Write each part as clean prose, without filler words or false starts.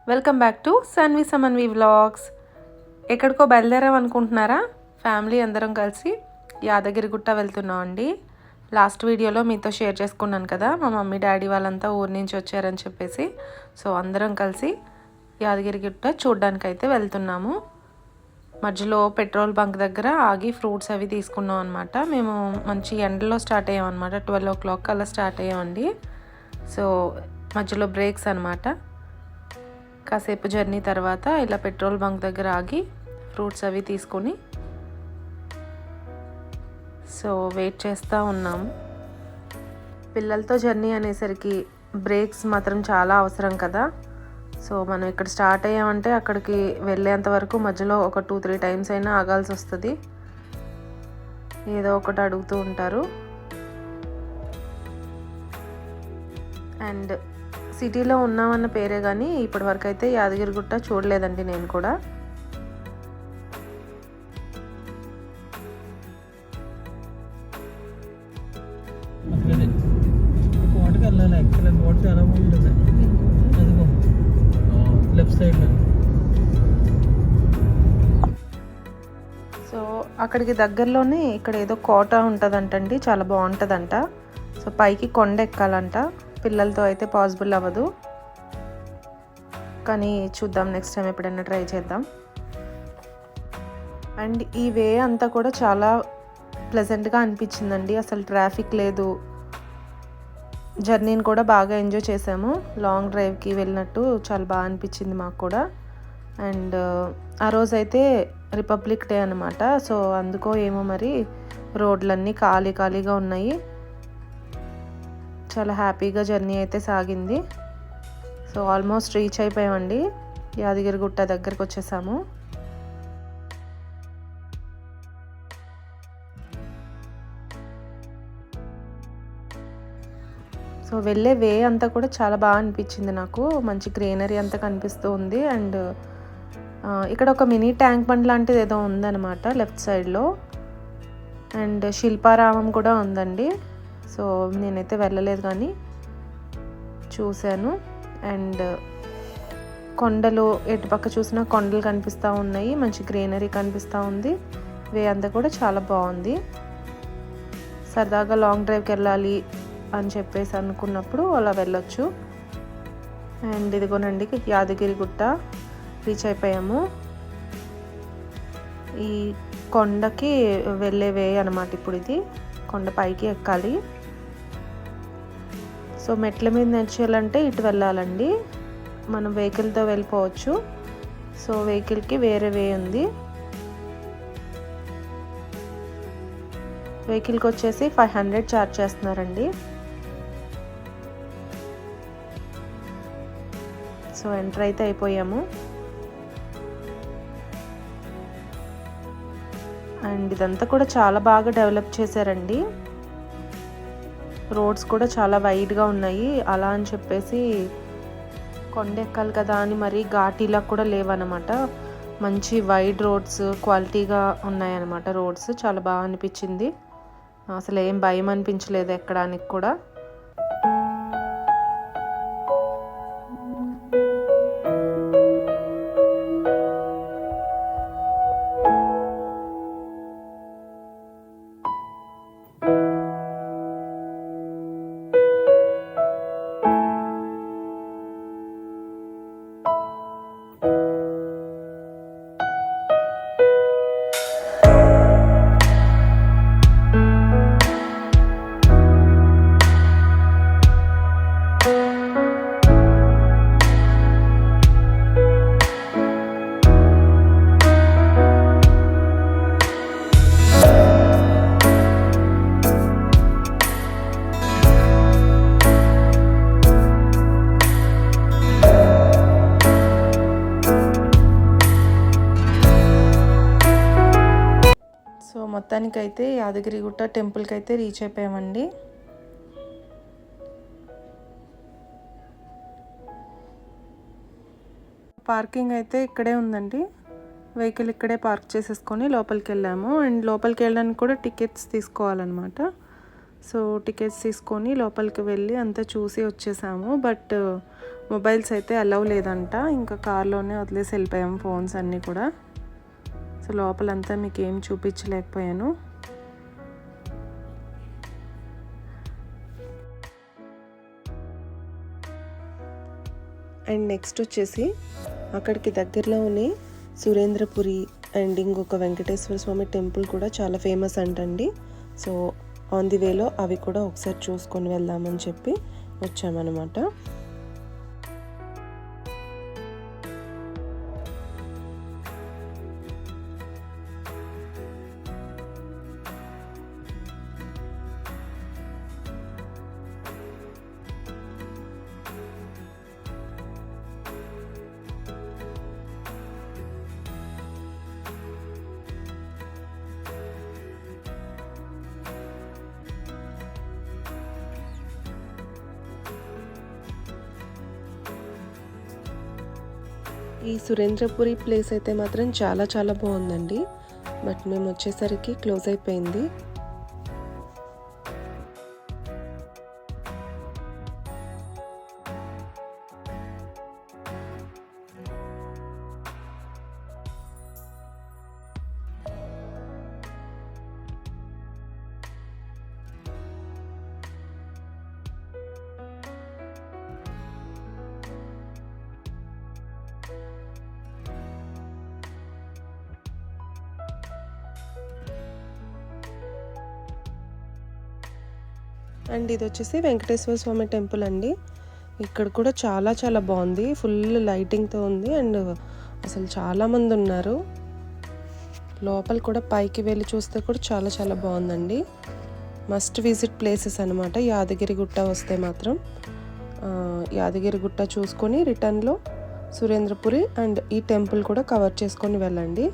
Welcome back to Sanvi Samanvi vlogs. ఎక్కడికో బయలుదేరాం అనుకుంటున్నారా? ఫ్యామిలీ అందరం కలిసి యాదగిరిగుట్ట వెళ్తున్నాం అండి. లాస్ట్ వీడియోలో మీతో షేర్ చేసుకున్నాను కదా, మా మమ్మీ డాడీ వాళ్ళంతా ఊరి నుంచి వచ్చారని చెప్పేసి. సో అందరం కలిసి యాదగిరిగుట్ట చూడ్డానికి అయితే వెళ్తున్నాము. మధ్యలో పెట్రోల్ బంక్ దగ్గర ఆగి ఫ్రూట్స్ అవి తీసుకున్నాం అనమాట. మేము మంచి ఎండలో స్టార్ట్ అయ్యాం అనమాట. 12 o'clock అలా స్టార్ట్ అయ్యామండి. సో మధ్యలో బ్రేక్స్ అనమాట. కాసేపు జర్నీ తర్వాత ఇలా పెట్రోల్ బంక్ దగ్గర ఆగి ఫ్రూట్స్ అవి తీసుకొని సో వెయిట్ చేస్తూ ఉన్నాము. పిల్లలతో జర్నీ అనేసరికి బ్రేక్స్ మాత్రం చాలా అవసరం కదా. సో మనం ఇక్కడ స్టార్ట్ అయ్యామంటే అక్కడికి వెళ్ళేంత వరకు మధ్యలో ఒక 2-3 times అయినా ఆగాల్సి వస్తుంది. ఏదో ఒకటి అడుగుతూ ఉంటారు. అండ్ సిటీలో ఉన్నామన్న పేరే కానీ ఇప్పటి వరకు అయితే యాదగిరిగుట్ట చూడలేదండి నేను కూడా. సో అక్కడికి దగ్గరలోనే ఇక్కడ ఏదో కోట ఉంటుందంటండి, చాలా బాగుంటుందంట. సో పైకి కొండ ఎక్కాలంట. పిల్లలతో అయితే పాసిబుల్ అవ్వదు, కానీ చూద్దాం, నెక్స్ట్ టైం ఎప్పుడైనా ట్రై చేద్దాం. అండ్ ఈ వే అంతా కూడా చాలా ప్లెజెంట్గా అనిపించిందండి. అసలు ట్రాఫిక్ లేదు. జర్నీని కూడా బాగా ఎంజాయ్ చేసాము. లాంగ్ డ్రైవ్కి వెళ్ళినట్టు చాలా బాగా అనిపించింది మాకు కూడా. అండ్ ఆ రోజైతే రిపబ్లిక్ డే అనమాట. సో అందుకో ఏమో మరి రోడ్లన్నీ ఖాళీగా ఉన్నాయి. చాలా హ్యాపీగా జర్నీ అయితే సాగింది. సో ఆల్మోస్ట్ రీచ్ అయిపోయామండి. యాదగిరిగుట్ట దగ్గరకు వచ్చేసాము. సో వెళ్ళే వే అంతా కూడా చాలా బాగా అనిపించింది నాకు. మంచి గ్రీనరీ అంతా కనిపిస్తూ ఉంది. అండ్ ఇక్కడ ఒక మినీ ట్యాంక్ బండ్ లాంటిది ఏదో ఉందన్నమాట లెఫ్ట్ సైడ్లో. అండ్ శిల్పారామం కూడా ఉందండి. సో నేనైతే వెళ్ళలేదు కానీ చూశాను. అండ్ కొండలు, ఎటుపక్క చూసినా కొండలు కనిపిస్తూ ఉన్నాయి. మంచి గ్రీనరీ కనిపిస్తూ ఉంది. వే అంతా కూడా చాలా బాగుంది. సరదాగా లాంగ్ డ్రైవ్కి వెళ్ళాలి అని చెప్పేసి అనుకున్నప్పుడు అలా వెళ్ళొచ్చు. అండ్ ఇదిగోనండి యాదగిరిగుట్ట రీచ్ అయిపోయాము. ఈ కొండకి వెళ్ళే వే అనమాట. ఇప్పుడు ఇది కొండ పైకి ఎక్కాలి. సో మెట్ల మీద నడిచేయాలంటే ఇటు వెళ్ళాలండి. మనం వెహికల్తో వెళ్ళిపోవచ్చు. సో వెహికల్కి వేరే వే ఉంది. వెహికల్కి వచ్చేసి 500 ఛార్జ్ చేస్తున్నారండి. సో ఎంటర్ అయితే అయిపోయాము. అండ్ ఇదంతా కూడా చాలా బాగా డెవలప్ చేశారండి. రోడ్స్ కూడా చాలా వైడ్గా ఉన్నాయి. అలా అని చెప్పేసి కొండ ఎక్కాలి కదా అని మరీ ఘాటీలా కూడా లేవన్నమాట. మంచి వైడ్ రోడ్స్, క్వాలిటీగా ఉన్నాయన్నమాట రోడ్స్. చాలా బాగా అనిపించింది. అసలు ఏం భయం అనిపించలేదు ఎక్కడానికి కూడా. మొత్తానికైతే యాదగిరిగుట్ట టెంపుల్కి అయితే రీచ్ అయిపోయామండి. పార్కింగ్ అయితే ఇక్కడే ఉందండి. వెహికల్ ఇక్కడే పార్క్ చేసేసుకొని లోపలికి వెళ్ళాము. అండ్ లోపలికి వెళ్ళడానికి కూడా టికెట్స్ తీసుకోవాలన్నమాట. సో టికెట్స్ తీసుకొని లోపలికి వెళ్ళి అంతా చూసి వచ్చేసాము. బట్ మొబైల్స్ అయితే అలౌ లేదంట, ఇంకా కార్లోనే వదిలేసి వెళ్ళిపోయాము ఫోన్స్ అన్నీ కూడా. సో లోపలంతా మీకు ఏం చూపించలేకపోయాను. అండ్ నెక్స్ట్ వచ్చేసి అక్కడికి దగ్గరలోనే సురేంద్రపురి అండ్ ఇంకొక వెంకటేశ్వర స్వామి టెంపుల్ కూడా చాలా ఫేమస్ అంటండి. సో ఆన్ ది వేలో అవి కూడా ఒకసారి చూసుకొని వెళ్దామని చెప్పి వచ్చామన్నమాట. ఈ సురేంద్రపురి ప్లేస్ అయితే మాత్రం చాలా చాలా బాగుందండి. బట్ మేము వచ్చేసరికి క్లోజ్ అయిపోయింది. అండ్ ఇది వచ్చేసి వెంకటేశ్వర స్వామి టెంపుల్ అండి. ఇక్కడ కూడా చాలా చాలా బాగుంది, ఫుల్ లైటింగ్తో ఉంది. అండ్ అసలు చాలామంది ఉన్నారు లోపల కూడా. పైకి వెళ్ళి చూస్తే కూడా చాలా చాలా బాగుందండి. మస్ట్ విజిట్ ప్లేసెస్ అనమాట. యాదగిరిగుట్ట వస్తే మాత్రం యాదగిరిగుట్ట చూసుకొని రిటర్న్లో సురేంద్రపురి అండ్ ఈ టెంపుల్ కూడా కవర్ చేసుకొని వెళ్ళండి.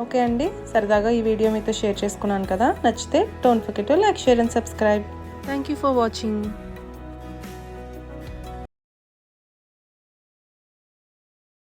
ఓకే అండి, సరదాగా ఈ వీడియో మీతో షేర్ చేసుకున్నాను కదా. నచ్చితే don't forget to like, share and subscribe. Thank you for watching.